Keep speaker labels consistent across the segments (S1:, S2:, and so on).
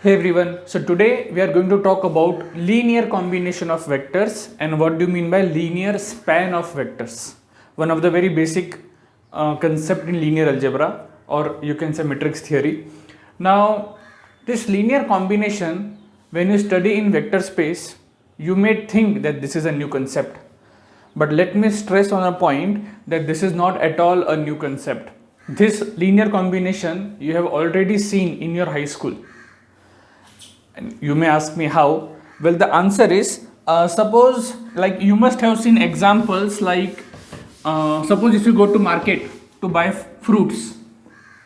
S1: Hey everyone, so today we are going to talk about linear combination of vectors and what do you mean by linear span of vectors. One of the very basic concept in linear algebra, or you can say matrix theory. Now this linear combination, when you study in vector space, you may think that this is a new concept, but let me stress on a point that this is not at all a new concept. This linear combination you have already seen in your high school. And you may ask me how. Well, the answer is suppose, like, you must have seen examples like suppose if you go to market to buy fruits.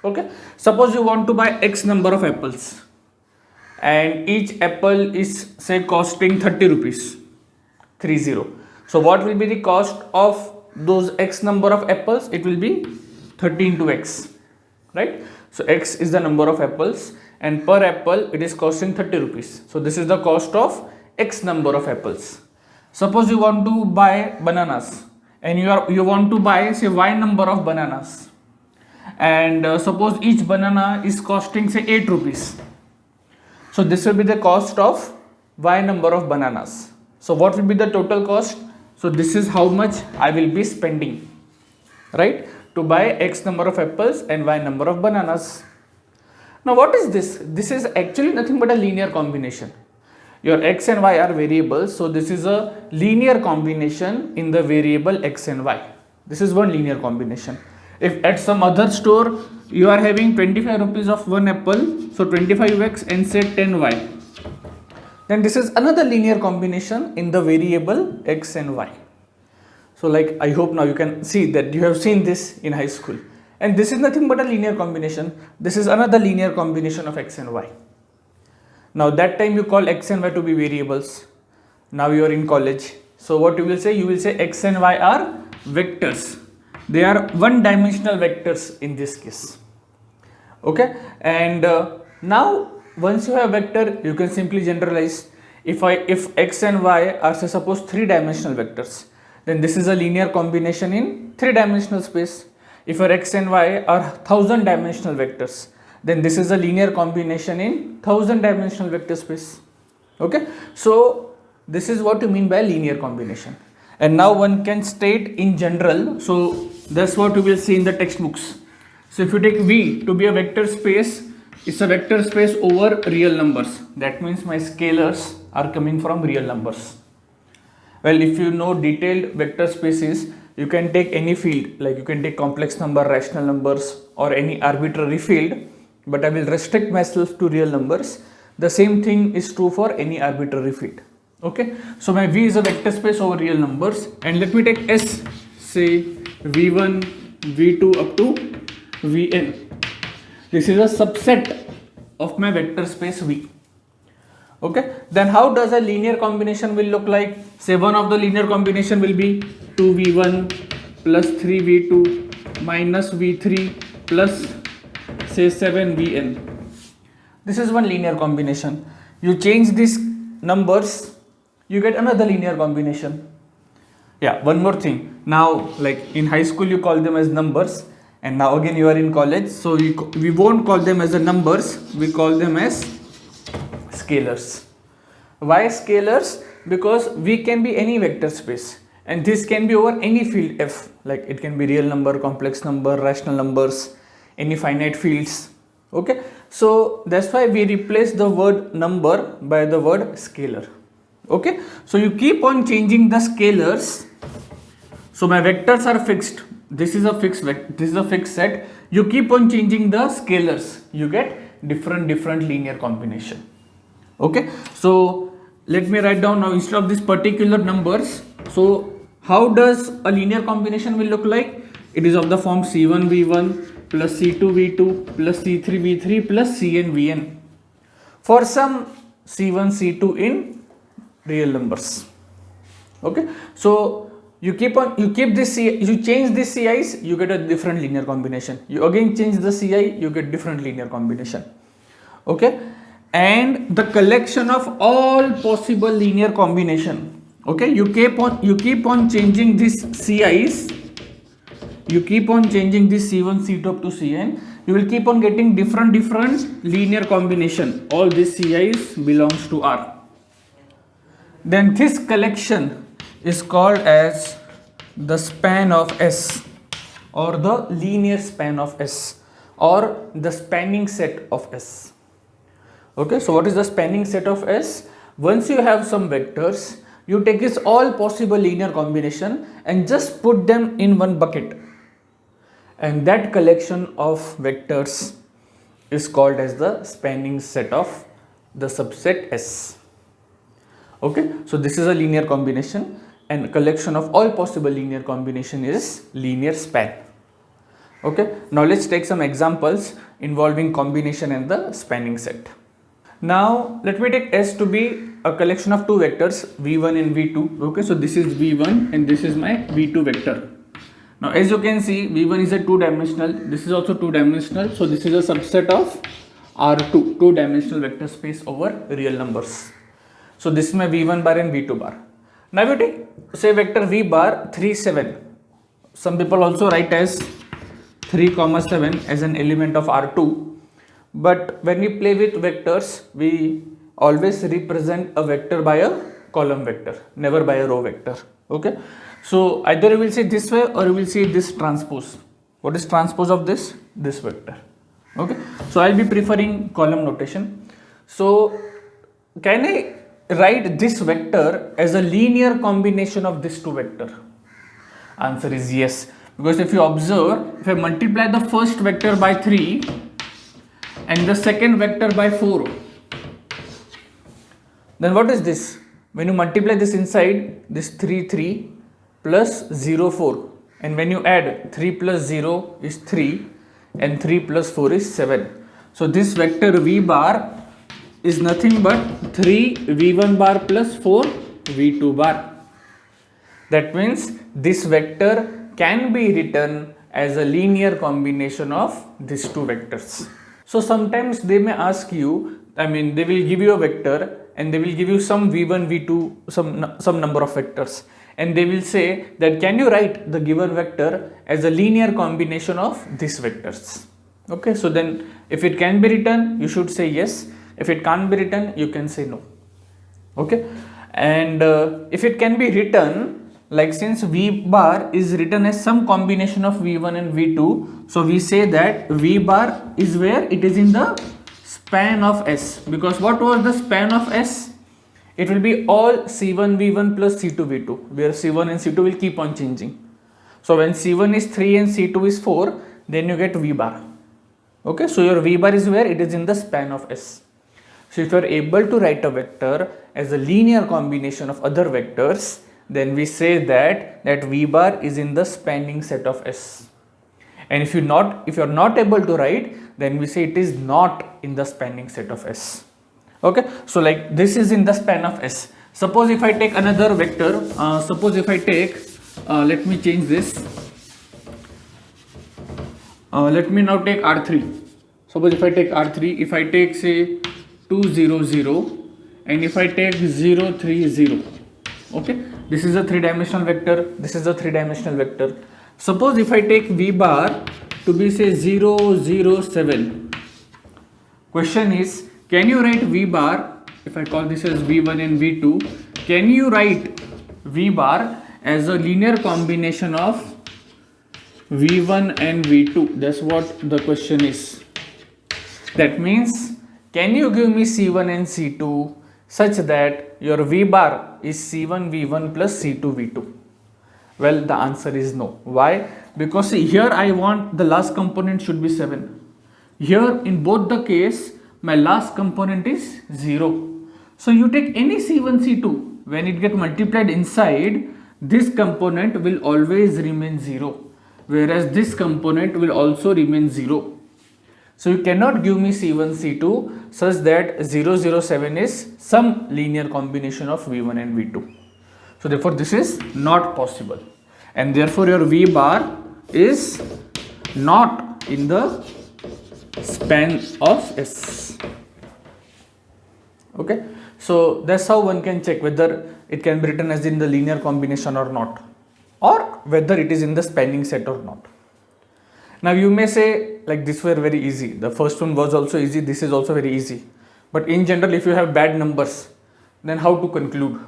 S1: Okay, suppose you want to buy x number of apples and each apple is say costing 30 rupees, 30. So what will be the cost of those x number of apples? It will be 30 into x, right? So x is the number of apples and per apple it is costing 30 rupees. So this is the cost of x number of apples. Suppose you want to buy bananas and you want to buy say y number of bananas, and suppose each banana is costing say 8 rupees. So this will be the cost of y number of bananas. So what will be the total cost? So this is how much I will be spending, right, to buy x number of apples and y number of bananas. Now what is this? This is actually nothing but a linear combination. Your x and y are variables, so this is a linear combination in the variable x and y. This is one linear combination. If at some other store you are having 25 rupees of one apple, so 25x and say 10y, then this is another linear combination in the variable x and y. So like, I hope now you can see that you have seen this in high school. And this is nothing but a linear combination. This is another linear combination of x and y. Now that time you call x and y to be variables. Now you are in college. So what you will say? You will say x and y are vectors. They are one dimensional vectors in this case. Okay. And now once you have vector, you can simply generalize. If x and y are say suppose 3-dimensional vectors, then this is a linear combination in 3-dimensional space. If your x and y are 1000-dimensional vectors, then this is a linear combination in 1000-dimensional vector space. Okay, so this is what you mean by linear combination. And now one can state in general, so that's what you will see in the textbooks. So if you take V to be a vector space, it's a vector space over real numbers. That means my scalars are coming from real numbers. Well, if you know detailed vector spaces, you can take any field, like you can take complex number, rational numbers, or any arbitrary field, but I will restrict myself to real numbers. The same thing is true for any arbitrary field. Okay, so my V is a vector space over real numbers, and let me take S, say V1, V2 up to Vn. This is a subset of my vector space V. Okay, then how does a linear combination will look like? Say one of the linear combination will be 2v1 plus 3v2 minus v3 plus say 7vn. This is one linear combination. You change these numbers, you get another linear combination. Yeah, one more thing. Now, like in high school you call them as numbers, and now again you are in college, so we won't call them as the numbers, we call them as scalars. Why scalars? Because V can be any vector space, and this can be over any field F, like it can be real number, complex number, rational numbers, any finite fields. Okay, so that's why we replace the word number by the word scalar. Okay, so you keep on changing the scalars. So my vectors are fixed. This is a fixed vector, this is a fixed set. You keep on changing the scalars, you get different linear combination. Okay, so let me write down now instead of these particular numbers. So how does a linear combination will look like? It is of the form C1v1 plus C2v2 plus C3v3 plus Cnvn for some C1 C2 in real numbers. Okay, so you keep this C, you change this CIs, you get a different linear combination. You again change the CI, you get different linear combination. Okay, and the collection of all possible linear combination. Okay, you keep on changing these CIs, you keep on changing this C1, C2 up to Cn, you will keep on getting different linear combination. All these Ci's belongs to R. Then this collection is called as the span of S, or the linear span of S, or the spanning set of S. Okay, so what is the spanning set of S? Once you have some vectors, you take this all possible linear combination and just put them in one bucket, and that collection of vectors is called as the spanning set of the subset S. Okay, so this is a linear combination, and collection of all possible linear combination is linear span. Okay, now let's take some examples involving combination and the spanning set. Now let me take S to be a collection of two vectors, v1 and v2. Okay, so this is v1 and this is my v2 vector. Now as you can see, v1 is a two-dimensional, this is also two-dimensional, so this is a subset of R2, two-dimensional vector space over real numbers. So this is my v1 bar and v2 bar. Now you take say vector v bar 3, 7. Some people also write as 3, 7 as an element of R2. But when we play with vectors, we always represent a vector by a column vector, never by a row vector. Okay, so either you will see this way or you will see this transpose. What is transpose of this? This vector. Okay, so I'll be preferring column notation. So can I write this vector as a linear combination of these two vectors? Answer is yes, because if you observe, if I multiply the first vector by 3 and the second vector by 4, then what is this? When you multiply this inside, this 3, 3 plus 0, 4, and when you add 3 plus 0 is 3 and 3 plus 4 is 7. So this vector v bar is nothing but 3 v1 bar plus 4 v2 bar. That means this vector can be written as a linear combination of these two vectors. So sometimes they may ask you, they will give you a vector and they will give you some v1, v2, some number of vectors, and they will say that can you write the given vector as a linear combination of these vectors. Okay, so then if it can be written, you should say yes. If it can't be written, you can say no. Okay, and if it can be written, like since v bar is written as some combination of v1 and v2, so we say that v bar is where it is in the span of S, because what was the span of S? It will be all C1 v1 plus C2 v2, where C1 and C2 will keep on changing. So when C1 is 3 and C2 is 4, then you get v bar. Okay, so your v bar is where it is in the span of S. So if you are able to write a vector as a linear combination of other vectors, then we say that v bar is in the spanning set of S. And if you are not able to write, then we say it is not in the spanning set of S. Okay, so like this is in the span of S. Suppose if I take another vector, let me change this. Let me now take R3. Suppose if I take R3, if I take say 2, 0, 0, and if I take 0, 3, 0. Okay, this is a three-dimensional vector, this is a three-dimensional vector. Suppose if I take v bar to be say 0, 0, 7. Question is, can you write v bar, if I call this as v1 and v2, can you write v bar as a linear combination of v1 and v2? That's what the question is. That means, can you give me c1 and c2 such that your v bar is c1 v1 plus c2 v2? Well, the answer is no. Why? Because see, here I want the last component should be 7. Here in both the case, my last component is 0. So you take any c1, c2, when it get multiplied inside, this component will always remain 0, whereas this component will also remain 0. So you cannot give me c1, c2 such that 0, 0, 7 is some linear combination of v1 and v2. So therefore this is not possible, and therefore your v bar is not in the span of S. Okay, so that's how one can check whether it can be written as in the linear combination or not, or whether it is in the spanning set or not. Now you may say like this were very easy. The first one was also easy. This is also very easy. But in general, if you have bad numbers, then how to conclude?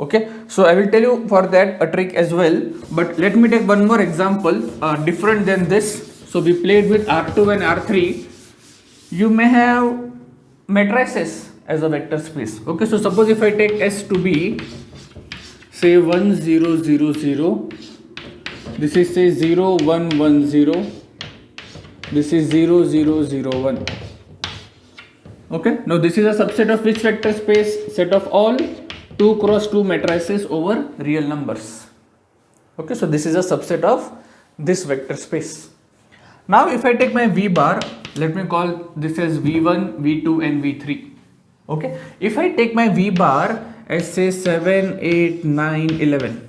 S1: Okay. So I will tell you for that a trick as well. But let me take one more example different than this. So we played with R2 and R3. You may have matrices as a vector space. Okay. So suppose if I take S to be say 1 0 0 0. This is say 0 1 1 0. This is 0 0 0 1. Okay. Now this is a subset of which vector space? Set of all 2 cross 2 matrices over real numbers. Okay. So this is a subset of this vector space. Now if I take my V bar, let me call this as V1, V2 and V3. Okay. If I take my V bar as say 7, 8, 9, 11.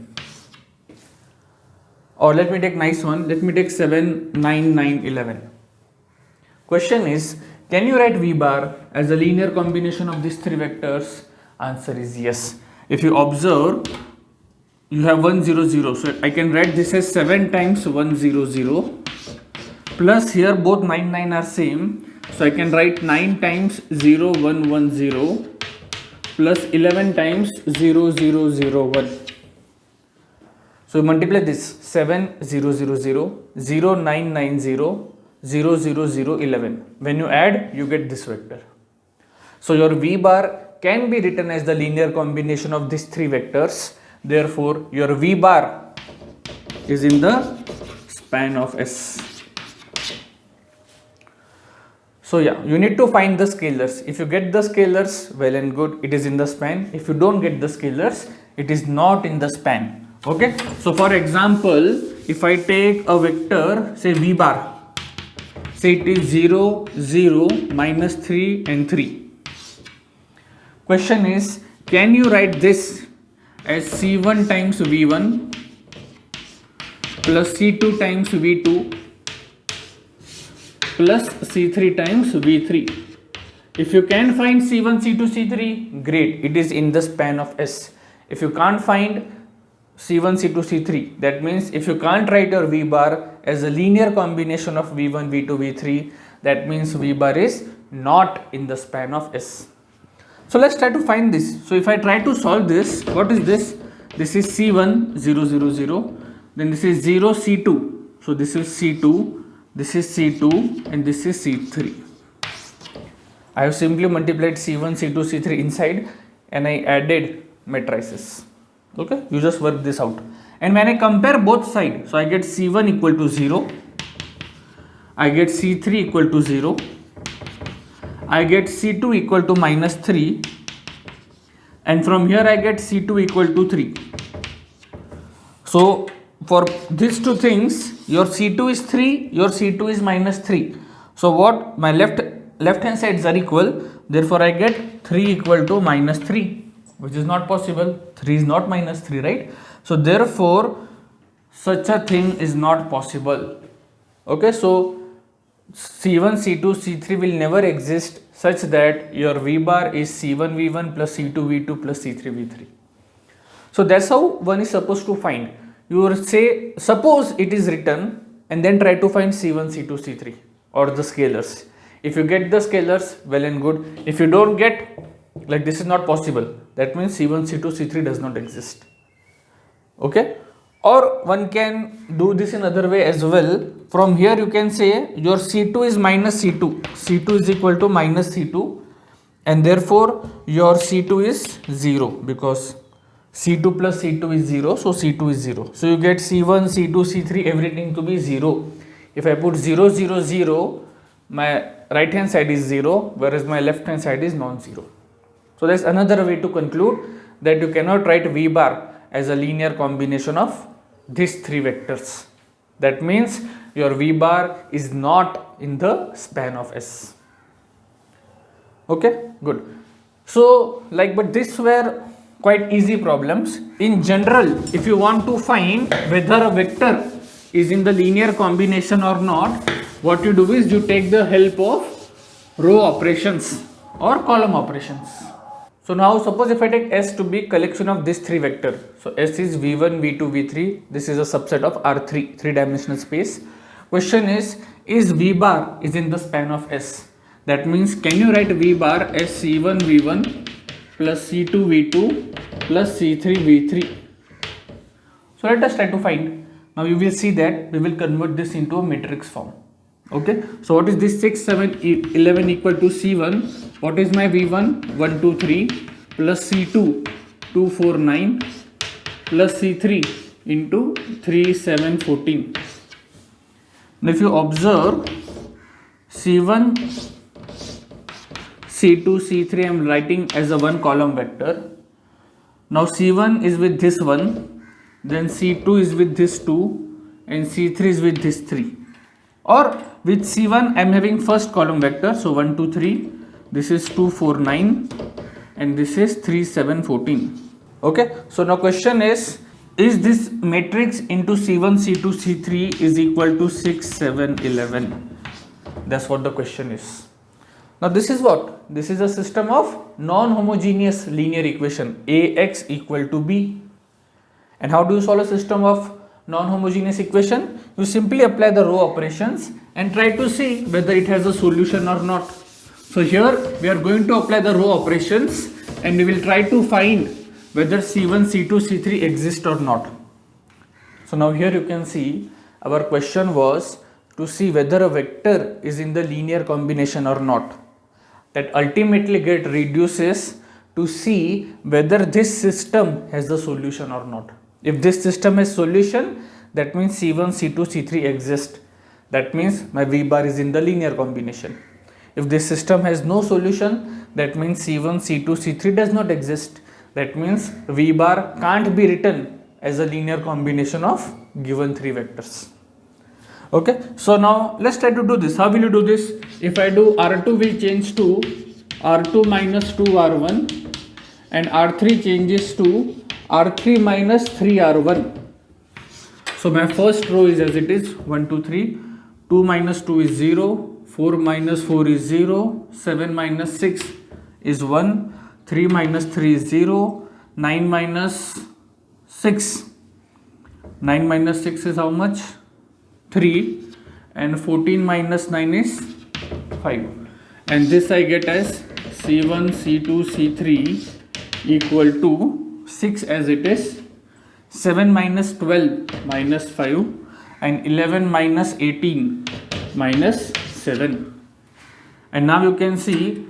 S1: Or let me take nice one, let me take 7, 9, 9, 11. Question is, can you write V bar as a linear combination of these 3 vectors? Answer is yes. If you observe, you have 1, 0, 0. So I can write this as 7 times 1, 0, 0. Plus here both 9, 9 are same. So I can write 9 times 0, 1, 1, 0. Plus 11 times 0, 0, 0, 1. So multiply this 7 0 0 0 0 9 9 0 0 0 0 11. When you add, you get this vector. So your V bar can be written as the linear combination of these 3 vectors. Therefore, your V bar is in the span of S. So yeah, you need to find the scalars. If you get the scalars, well and good, it is in the span. If you don't get the scalars, it is not in the span. Okay. So for example, if I take a vector, say V bar, say it is 0, 0, minus 3 and 3. Question is, can you write this as C1 times V1 plus C2 times V2 plus C3 times V3? If you can find C1, C2, C3, great, it is in the span of S. If you can't find C1, C2, C3, that means if you can't write your V bar as a linear combination of V1, V2, V3, that means V bar is not in the span of S. So let's try to find this. So if I try to solve this, what is this? This is C1, 0, 0, 0. Then this is 0, C2. So this is C2, this is C2 and this is C3. I have simply multiplied C1, C2, C3 inside and I added matrices. Okay, you just work this out. And when I compare both sides, so I get C1 equal to 0, I get C3 equal to 0, I get C2 equal to minus 3, and from here I get C2 equal to 3. So for these two things, your C2 is 3, your C2 is minus 3. So what? My left hand sides are equal, therefore I get 3 equal to minus 3. Which is not possible. 3 is not minus 3, right? So therefore such a thing is not possible. Okay, so C1, C2, C3 will never exist such that your V bar is C1 V1 plus C2 V2 plus C3 V3. So that's how one is supposed to find. You will say, suppose it is written and then try to find C1, C2, C3 or the scalars. If you get the scalars, well and good. If you don't get, like this is not possible. That means C1, C2, C3 does not exist. Okay. Or one can do this in other way as well. From here you can say your C2 is minus C2. C2 is equal to minus C2 and therefore your C2 is 0 because C2 plus C2 is 0. So C2 is 0. So you get C1, C2, C3 everything to be 0. If I put 0, 0, 0, my right hand side is 0 whereas my left hand side is non-zero. So that's another way to conclude that you cannot write V bar as a linear combination of these 3 vectors. That means your V bar is not in the span of S. Okay, good. So but these were quite easy problems. In general, if you want to find whether a vector is in the linear combination or not, what you do is you take the help of row operations or column operations. So now suppose if I take S to be collection of these 3 vectors. So S is V1, V2, V3. This is a subset of R3, 3-dimensional space. Question is V bar is in the span of S? That means can you write V bar as C1 V1 plus C2 V2 plus C3 V3? So let us try to find. Now you will see that we will convert this into a matrix form. Okay, so what is this 6, 7, 11 equal to C1? What is my V1? 1, 2, 3 plus C2 2, 4, 9 plus C3 into 3, 7, 14. Now if you observe C1, C2, C3 I am writing as a one column vector. Now C1 is with this one, then C2 is with this 2 and C3 is with this 3. Or with C1 I am having first column vector, so 1, 2, 3, this is 2, 4, 9 and this is 3, 7, 14. Okay, so now question is this matrix into C1, C2, C3 is equal to 6, 7, 11? That's what the question is. Now this is what? This is a system of non-homogeneous linear equation, Ax equal to B. And how do you solve a system of non-homogeneous equation? You simply apply the row operations and try to see whether it has a solution or not. So here we are going to apply the row operations and we will try to find whether C1, C2, C3 exist or not. So now here you can see our question was to see whether a vector is in the linear combination or not. That ultimately get reduces to see whether this system has a solution or not. If this system has solution, that means C1, C2, C3 exist. That means my V bar is in the linear combination. If this system has no solution, that means C1, C2, C3 does not exist. That means V bar can't be written as a linear combination of given three vectors. Okay, so now let's try to do this. How will you do this? If I do R2 will change to R2 minus 2R1 and R3 changes to R3 minus 3R1. So my first row is as it is 1, 2, 3, 2 minus 2 is 0, 4 minus 4 is 0, 7 minus 6 is 1, 3 minus 3 is 0, 9 minus 6. 9 minus 6 is how much? 3, and 14 minus 9 is 5. And this I get as C1, C2, C3 equal to 6 as it is, 7 minus 12 minus 5 and 11 minus 18 minus 7. And now you can see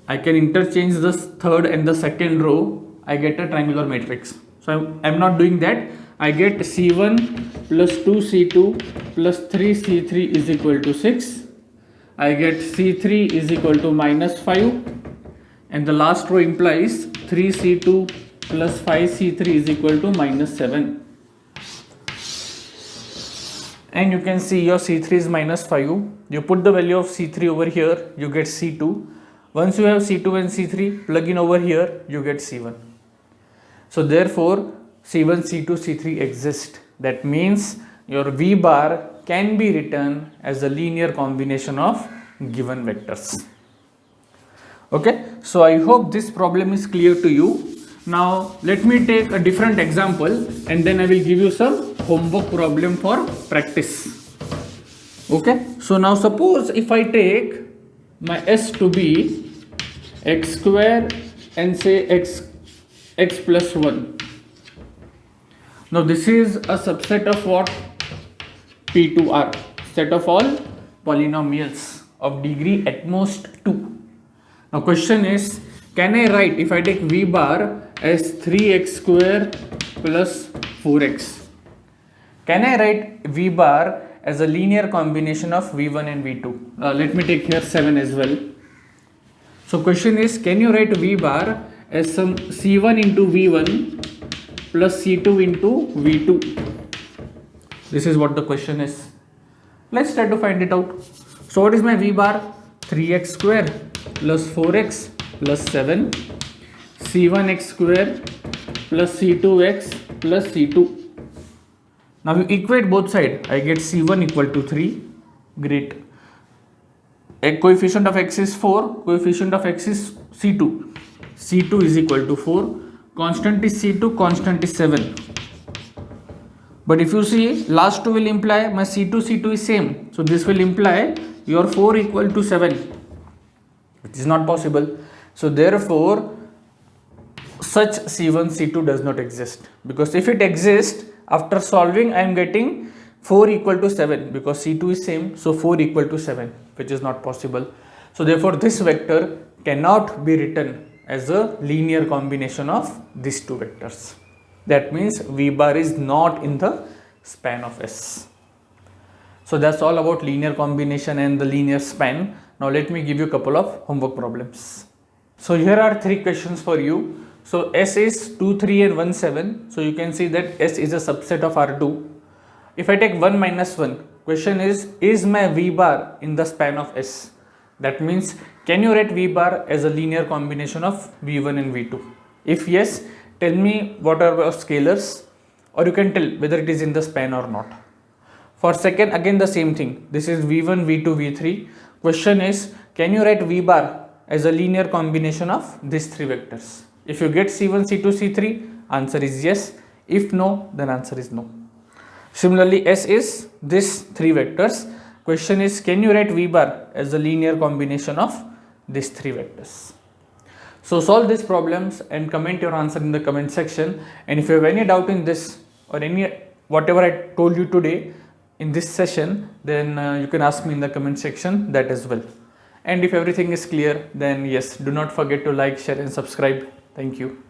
S1: I can interchange the third and the second row. I get a triangular matrix. So I'm not doing that. I get C1 plus 2C2 plus 3C3 is equal to 6. I get C3 is equal to minus 5. And the last row implies 3C2 plus 5C3 is equal to minus 7. And you can see your C3 is minus 5. You put the value of C3 over here, you get C2. Once you have C2 and C3, plug in over here, you get C1. So therefore, C1, C2, C3 exist. That means your V bar can be written as a linear combination of given vectors. Okay, so I hope this problem is clear to you. Now let me take a different example and then I will give you some homework problem for practice. Okay, so now suppose if I take my S to be x square and say x plus 1. Now this is a subset of what? P2R, set of all polynomials of degree at most 2. Now question is, can I write, if I take V bar as 3x square plus 4x, can I write V bar as a linear combination of V1 and V2? Let me take here 7 as well. So question is, can you write V bar as some C1 into V1 plus C2 into V2? This is what the question is. Let's try to find it out. So what is my V bar? 3x square plus 4x plus 7, C1x square plus C2x plus C2. Now you equate both sides. I get C1 equal to 3. Great. A coefficient of x is 4. Coefficient of x is C2. C2 is equal to 4. Constant is C2. Constant is 7. But if you see, last two will imply my C2 C2 is same, so this will imply your 4 equal to 7, which is not possible. So therefore such C1 C2 does not exist, because if it exists, after solving I am getting 4 equal to 7, because C2 is same, so 4 equal to 7, which is not possible. So therefore this vector cannot be written as a linear combination of these two vectors. That means V bar is not in the span of S. So that's all about linear combination and the linear span. Now let me give you a couple of homework problems. So here are 3 questions for you. So S is 2, 3 and 1, 7. So you can see that S is a subset of R2. If I take 1 minus 1, question is my V bar in the span of S? That means, can you write V bar as a linear combination of V1 and V2? If yes, tell me what are your scalars, or you can tell whether it is in the span or not. For second, again the same thing. This is V1, V2, V3. Question is, can you write V bar as a linear combination of these 3 vectors? If you get C1, C2, C3, answer is yes. If no, then answer is no. Similarly, S is these 3 vectors. Question is, can you write V bar as a linear combination of these 3 vectors? So solve these problems and comment your answer in the comment section. And if you have any doubt in this or any whatever I told you today in this session, then you can ask me in the comment section that as well. And if everything is clear, then yes, do not forget to like, share and subscribe. Thank you.